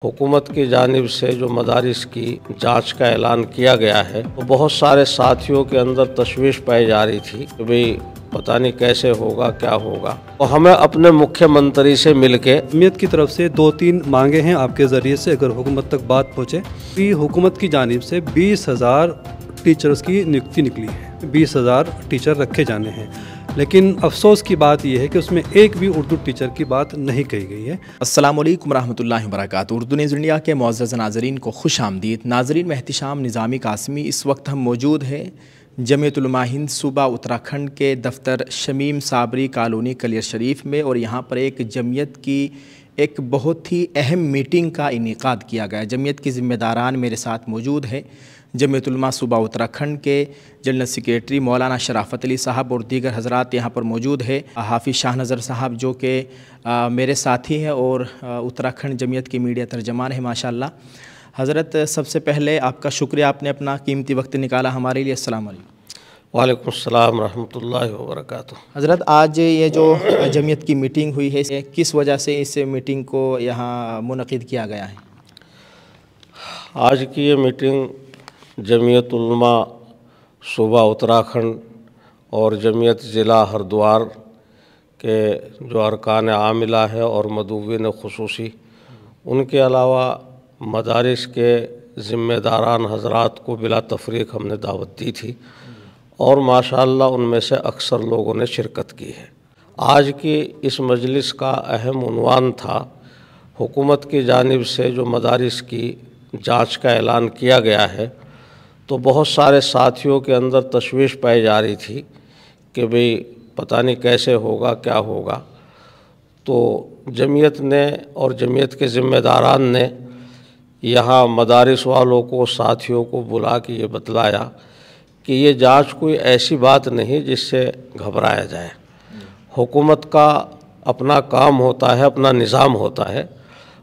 हुकूमत की जानिब से जो मदारिस की जांच का ऐलान किया गया है तो बहुत सारे साथियों के अंदर तशवीश पाई जा रही थी कि भाई पता नहीं कैसे होगा क्या होगा। तो हमें अपने मुख्यमंत्री से मिलके जमीयत की तरफ से 2-3 मांगे हैं आपके ज़रिए से, अगर हुकूमत तक बात पहुँचे। कि हुकूमत की जानिब से 20,000 टीचर्स की नियुक्ति निकली है, 20,000 टीचर रखे जाने हैं, लेकिन अफसोस की बात यह है कि उसमें एक भी उर्दू टीचर की बात नहीं कही गई है। अस्सलामुअलैकुम रहमतुल्लाहि व बरकातुहू। उर्दू न्यूज़ इंडिया के मुअज़्ज़ज़ नाज़रीन को खुश आमदीद। नाज़रीन, मैं एहतिशाम निज़ामी कासमी, इस वक्त हम मौजूद हैं जमीयत उलमा हिंद सूबा उत्तराखंड के दफ्तर शमीम साबरी कॉलोनी कलियर शरीफ में, और यहाँ पर एक जमीयत की एक बहुत ही अहम मीटिंग का इनेकाद किया गया। जमीयत के ज़िम्मेदारान मेरे साथ मौजूद हैं। जमीयत उलमा सूबा उत्तराखंड के जनरल सेक्रेटरी मौलाना शराफत अली साहब और दीगर हज़रात यहाँ पर मौजूद है। हाफिज़ शाह नज़र साहब जो कि मेरे साथी हैं और उत्तराखंड जमीयत के मीडिया तर्जमान है माशाल्लाह। हज़रत, सबसे पहले आपका शुक्रिया, आपने अपना कीमती वक्त निकाला हमारे लिए। अस्सलाम वालेकुम। वालेकुम अस्सलाम रहमतुल्लाहि व बरकातुहू। हज़रत, आज ये जो जमीयत की मीटिंग हुई है, किस वजह से इस मीटिंग को यहाँ मुनक़िद किया गया है? आज की ये मीटिंग जमीयत उलमा सूबा उत्तराखंड और जमीयत ज़िला हरिद्वार के जो अरकान आमिला है और मदूवीन खुसूसी, उनके अलावा मदारिस के ज़िम्मेदारान हज़रात को बिला तफरीक हमने दावत दी थी और माशाअल्लाह उनमें से अक्सर लोगों ने शिरकत की है। आज की इस मजलिस का अहम उन्वान था हुकूमत की जानिब से जो मदारिस की जांच का ऐलान किया गया है तो बहुत सारे साथियों के अंदर तशवीश पाई जा रही थी कि भाई पता नहीं कैसे होगा क्या होगा। तो जमीयत ने और जमीयत के ज़िम्मेदारान ने यहाँ मदारिस वालों को, साथियों को बुला के ये बतलाया कि ये जांच कोई ऐसी बात नहीं जिससे घबराया जाए। हुकूमत का अपना काम होता है, अपना निज़ाम होता है।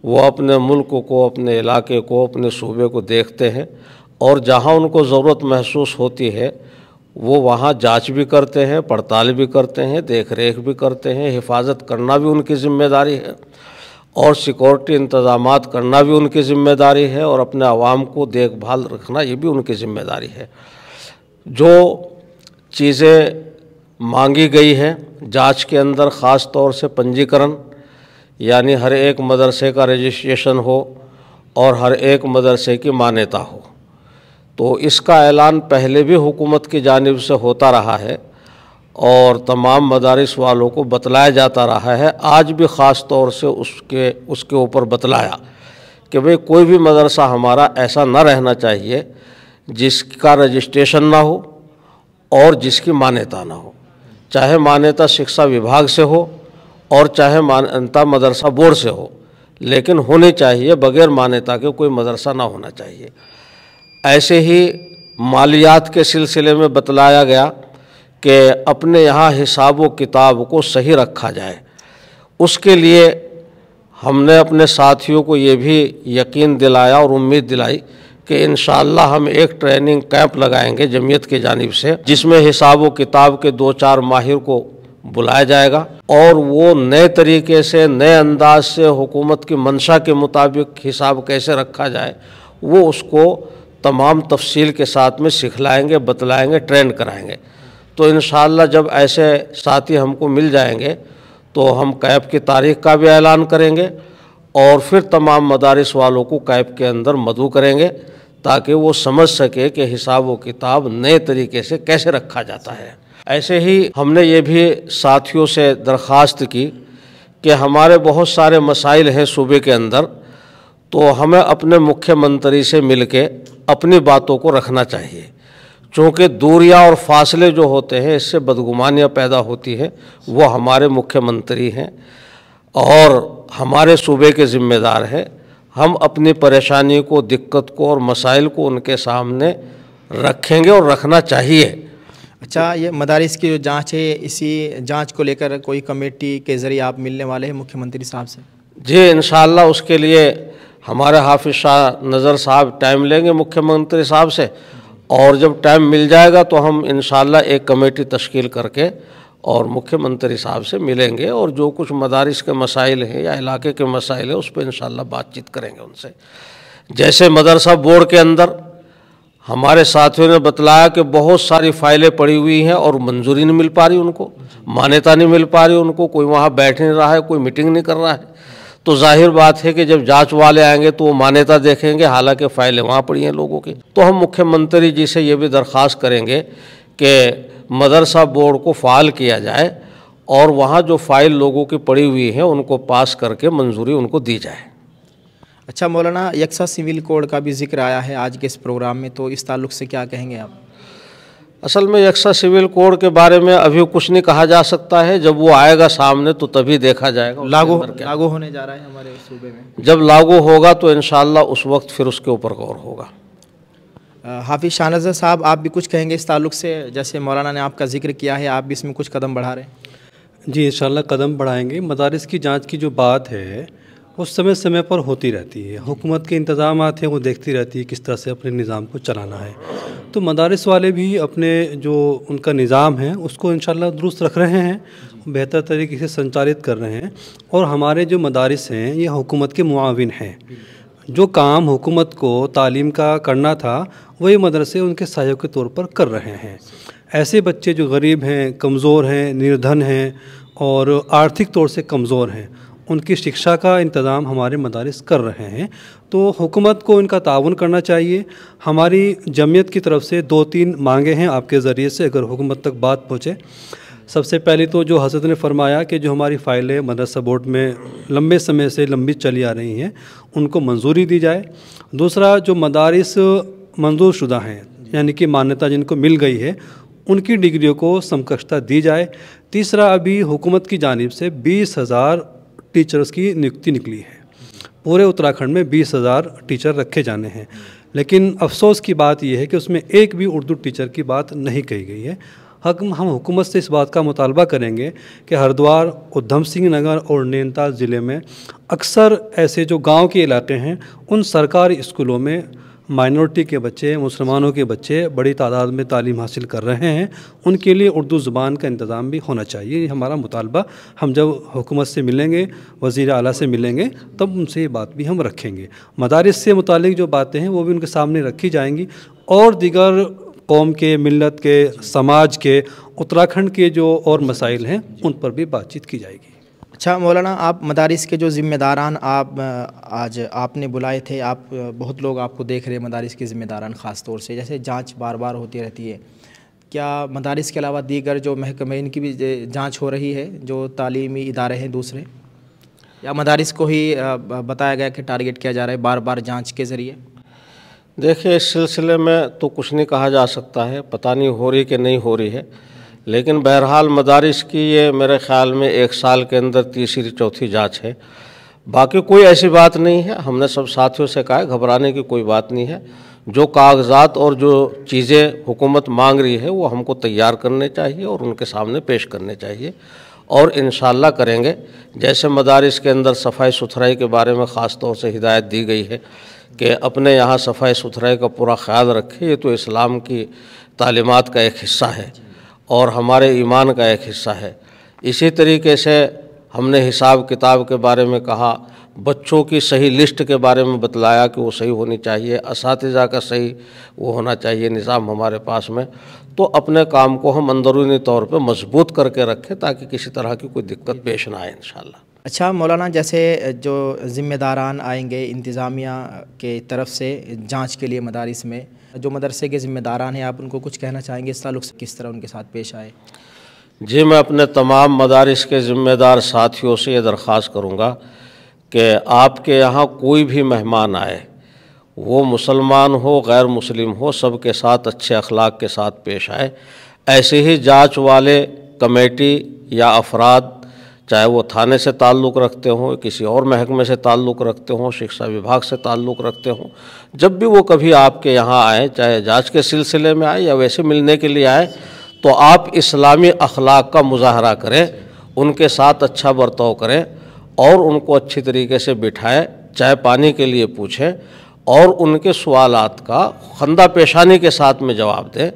वो अपने मुल्क को, अपने इलाके को, अपने सूबे को देखते हैं और जहाँ उनको ज़रूरत महसूस होती है वो वहाँ जांच भी करते हैं, पड़ताल भी करते हैं, देख रेख भी करते हैं। हिफाजत करना भी उनकी ज़िम्मेदारी है और सिक्योरिटी इंतज़ामात करना भी उनकी ज़िम्मेदारी है और अपने आवाम को देखभाल रखना ये भी उनकी ज़िम्मेदारी है। जो चीज़ें मांगी गई हैं जांच के अंदर, ख़ास तौर से पंजीकरण, यानी हर एक मदरसे का रजिस्ट्रेशन हो और हर एक मदरसे की मान्यता हो, तो इसका ऐलान पहले भी हुकूमत की जानिब से होता रहा है और तमाम मदारिस वालों को बतलाया जाता रहा है। आज भी ख़ास तौर से उसके ऊपर बतलाया कि भाई कोई भी मदरसा हमारा ऐसा न रहना चाहिए जिसका रजिस्ट्रेशन ना हो और जिसकी मान्यता ना हो, चाहे मान्यता शिक्षा विभाग से हो और चाहे मान्यता मदरसा बोर्ड से हो, लेकिन होनी चाहिए। बगैर मान्यता के कोई मदरसा ना होना चाहिए। ऐसे ही मालियात के सिलसिले में बतलाया गया कि अपने यहाँ हिसाब व किताब को सही रखा जाए। उसके लिए हमने अपने साथियों को ये भी यकीन दिलाया और उम्मीद दिलाई कि इंशाअल्लाह हम एक ट्रेनिंग कैंप लगाएंगे जमीयत की जानिब से, जिसमें हिसाब व किताब के 2-4 माहिर को बुलाया जाएगा और वो नए तरीके से, नए अंदाज से हुकूमत की मंशा के मुताबिक हिसाब कैसे रखा जाए वो उसको तमाम तफसील के साथ में सिखलाएंगे, बतलाएंगे, ट्रेन कराएंगे। तो इंशाअल्लाह जब ऐसे साथी हमको मिल जाएंगे तो हम कैंप की तारीख़ का भी ऐलान करेंगे और फिर तमाम मदारिस वालों को कैंप के अंदर मदऊ करेंगे ताकि वो समझ सके कि हिसाब व किताब नए तरीके से कैसे रखा जाता है। ऐसे ही हमने ये भी साथियों से दरख्वास्त की कि हमारे बहुत सारे मसाइल हैं सूबे के अंदर, तो हमें अपने मुख्यमंत्री से मिलके अपनी बातों को रखना चाहिए, चूँकि दूरियां और फासले जो होते हैं इससे बदगुमानियाँ पैदा होती हैं। वो हमारे मुख्यमंत्री हैं और हमारे सूबे के ज़िम्मेदार हैं। हम अपनी परेशानी को, दिक्कत को और मसाइल को उनके सामने रखेंगे और रखना चाहिए। अच्छा, ये मदारिस की जो जांच है, इसी जांच को लेकर कोई कमेटी के ज़रिए आप मिलने वाले हैं मुख्यमंत्री साहब से? जी इंशाअल्लाह, उसके लिए हमारे हाफिज़ शाह नज़र साहब टाइम लेंगे मुख्यमंत्री साहब से और जब टाइम मिल जाएगा तो हम इंशाअल्लाह एक कमेटी तश्कील करके और मुख्यमंत्री साहब से मिलेंगे और जो कुछ मदारिस के मसाइल हैं या इलाके के मसाइल हैं उस पर इंशाअल्लाह बातचीत करेंगे उनसे। जैसे मदरसा बोर्ड के अंदर हमारे साथियों ने बतलाया कि बहुत सारी फाइलें पड़ी हुई हैं और मंजूरी नहीं मिल पा रही, उनको मान्यता नहीं मिल पा रही, उनको कोई वहाँ बैठ नहीं रहा है, कोई मीटिंग नहीं कर रहा है। तो जाहिर बात है कि जब जांच वाले आएंगे तो वो मान्यता देखेंगे, हालांकि फ़ाइलें वहाँ पड़ी हैं लोगों की। तो हम मुख्यमंत्री जी से ये भी दरख्वास्त करेंगे कि मदरसा बोर्ड को फ़ाल किया जाए और वहाँ जो फ़ाइल लोगों की पड़ी हुई है उनको पास करके मंजूरी उनको दी जाए। अच्छा मौलाना, यकसा सिविल कोड का भी जिक्र आया है आज के इस प्रोग्राम में, तो इस ताल्लुक़ से क्या कहेंगे आप? असल में यकसा सिविल कोड के बारे में अभी कुछ नहीं कहा जा सकता है, जब वो आएगा सामने तो तभी देखा जाएगा। लागू होने जा रहा है हमारे सूबे में, जब लागू होगा तो इंशाअल्लाह उस वक्त फिर उसके ऊपर गौर होगा। हाफिज़ शाहनज़र साहब, आप भी कुछ कहेंगे इस ताल्लुक़ से? जैसे मौलाना ने आपका जिक्र किया है, आप भी इसमें कुछ कदम बढ़ा रहे हैं? जी इंशाअल्लाह कदम बढ़ाएंगे। मदारिस की जांच की जो बात है वो समय समय पर होती रहती है। हुकूमत के इंतज़ामात हैं वो देखती रहती है किस तरह से अपने निज़ाम को चलाना है। तो मदारिस वाले भी अपने जो उनका निज़ाम है उसको इंशाअल्लाह दुरुस्त रख रहे हैं, बेहतर तरीके से संचालित कर रहे हैं। और हमारे जो मदारिस हैं ये हुकूमत के मुआविन हैं। जो काम हुकूमत को तालीम का करना था वही मदरसे उनके सहायक के तौर पर कर रहे हैं। ऐसे बच्चे जो गरीब हैं, कमज़ोर हैं, निर्धन हैं और आर्थिक तौर से कमज़ोर हैं, उनकी शिक्षा का इंतज़ाम हमारे मदारिस कर रहे हैं। तो हुकूमत को इनका ताउन करना चाहिए। हमारी जमीयत की तरफ से 2-3 मांगे हैं आपके ज़रिए से, अगर हुकूमत तक बात पहुँचे। सबसे पहले तो जो हज़रत ने फरमाया कि जो हमारी फ़ाइलें मदरसा बोर्ड में लंबे समय से लंबी चली आ रही हैं उनको मंजूरी दी जाए। दूसरा, जो मदारिस मंजूर शुदा हैं यानी कि मान्यता जिनको मिल गई है उनकी डिग्रियों को समकक्षता दी जाए। तीसरा, अभी हुकूमत की जानिब से 20,000 टीचर्स की नियुक्ति निकली है। पूरे उत्तराखंड में 20,000 टीचर रखे जाने हैं, लेकिन अफसोस की बात यह है कि उसमें एक भी उर्दू टीचर की बात नहीं कही गई है। हम हुकूमत से इस बात का मुतालबा करेंगे कि हरिद्वार, उधम सिंह नगर और नैनीताल ज़िले में अक्सर ऐसे जो गांव के इलाके हैं उन सरकारी स्कूलों में माइनॉरिटी के बच्चे, मुसलमानों के बच्चे बड़ी तादाद में तालीम हासिल कर रहे हैं। उनके लिए उर्दू ज़ुबान का इंतज़ाम भी होना चाहिए। ये हमारा मुतालबा, हम जब हुकूमत से मिलेंगे, वज़ीर आला से मिलेंगे, तब उनसे ये बात भी हम रखेंगे। मदारिस से मुतालिक जो बातें हैं वो भी उनके सामने रखी जाएंगी और दीगर कौम के, मिल्लत के, समाज के, उत्तराखंड के जो और मसाइल हैं उन पर भी बातचीत की जाएगी। अच्छा मौलाना, आप मदारिस के जो ज़िम्मेदारान आप आज आपने बुलाए थे, आप बहुत लोग आपको देख रहे हैं मदारिस के ज़िम्मेदारान ख़ास तौर से, जैसे जांच बार बार होती रहती है, क्या मदारिस के अलावा दीगर जो महकमे इनकी भी जांच हो रही है, जो तालीमी इदारे हैं दूसरे, या मदारिस को ही बताया गया कि टारगेट किया जा रहा है बार बार जाँच के ज़रिए? देखिए, इस सिलसिले में तो कुछ नहीं कहा जा सकता है, पता नहीं हो रही कि नहीं हो रही है, लेकिन बहरहाल मदारिस की ये मेरे ख़्याल में 1 साल के अंदर तीसरी चौथी जांच है। बाकी कोई ऐसी बात नहीं है। हमने सब साथियों से कहा है घबराने की कोई बात नहीं है। जो कागजात और जो चीज़ें हुकूमत मांग रही है वो हमको तैयार करने चाहिए और उनके सामने पेश करने चाहिए और इंशाअल्लाह करेंगे। जैसे मदारिस के अंदर सफाई सुथराई के बारे में ख़ास तौर से हिदायत दी गई है कि अपने यहाँ सफाई सुथराई का पूरा ख्याल रखें, ये तो इस्लाम की तालीमात का एक हिस्सा है और हमारे ईमान का एक हिस्सा है। इसी तरीके से हमने हिसाब किताब के बारे में कहा, बच्चों की सही लिस्ट के बारे में बतलाया कि वो सही होनी चाहिए, असातिज़ा का सही वो होना चाहिए निज़ाम हमारे पास में। तो अपने काम को हम अंदरूनी तौर पे मजबूत करके रखें ताकि किसी तरह की कोई दिक्कत पेश ना आए इंशाअल्लाह। अच्छा मौलाना, जैसे जो ज़िम्मेदारान आएंगे इंतज़ामिया के तरफ से जांच के लिए मदारिस में, जो मदरसे के ज़िम्मेदारान हैं, आप उनको कुछ कहना चाहेंगे इस ताल्लुक़ से, किस तरह उनके साथ पेश आए? जी, मैं अपने तमाम मदारिस के ज़िम्मेदार साथियों से ये दरख्वास्त करूँगा कि आपके यहाँ कोई भी मेहमान आए, वो मुसलमान हो गैर मुस्लिम हो, सबके साथ अच्छे अखलाक के साथ पेश आए। ऐसे ही जांच वाले कमेटी या अफराद, चाहे वो थाने से ताल्लुक़ रखते हों, किसी और महकमे से ताल्लुक़ रखते हों, शिक्षा विभाग से ताल्लुक़ रखते हों, जब भी वो कभी आपके यहाँ आए, चाहे जांच के सिलसिले में आए या वैसे मिलने के लिए आए, तो आप इस्लामी अखलाक का मुजाहरा करें, उनके साथ अच्छा बर्ताव करें और उनको अच्छी तरीके से बिठाएं, चाय पानी के लिए पूछें और उनके सवालात का खंदा पेशानी के साथ में जवाब दें।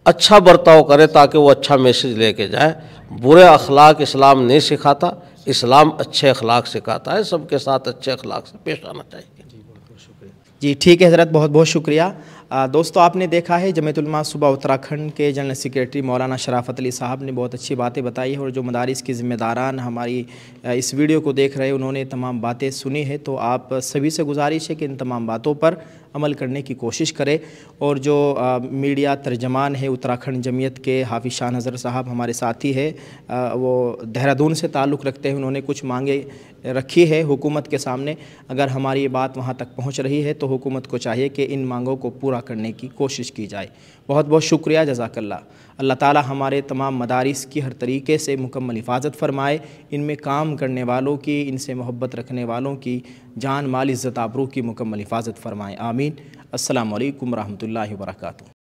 अच्छा बर्ताव करे ताकि वो अच्छा मैसेज लेके जाए। बुरे अखलाक इस्लाम नहीं सिखाता, इस्लाम अच्छे अखलाक सिखाता है। सबके साथ अच्छे अखलाक से पेश आना चाहिए। जी ठीक है हज़रत, बहुत बहुत शुक्रिया। दोस्तों आपने देखा है जमीयत उलमा सूबा उत्तराखंड के जनरल सेक्रेटरी मौलाना शराफत अली साहब ने बहुत अच्छी बातें बताई है, और जो मदारिस के ज़िम्मेदारान हमारी इस वीडियो को देख रहे हैं उन्होंने तमाम बातें सुनी है। तो आप सभी से गुजारिश है कि इन तमाम बातों पर अमल करने की कोशिश करें। और जो मीडिया तर्जमान है उत्तराखंड जमीयत के हाफिज़ शाह नज़र साहब हमारे साथी है, वो देहरादून से ताल्लुक़ रखते हैं। उन्होंने कुछ मांगे रखी है हुकूमत के सामने। अगर हमारी ये बात वहाँ तक पहुँच रही है तो हुकूमत को चाहिए कि इन मांगों को पूरा करने की कोशिश की जाए। बहुत बहुत शुक्रिया, जज़ाकल्लाह। अल्लाह ताला हमारे तमाम मदारिस की हर तरीके से मुकम्मल हिफाजत फरमाए। इनमें काम करने वालों की, इनसे मोहब्बत रखने वालों की जान माल इज़्ज़त आबरू की मुकम्मल हिफाजत फरमाए। आमीन। अस्सलामु अलैकुम रहमतुल्लाहि व बरकातुहू।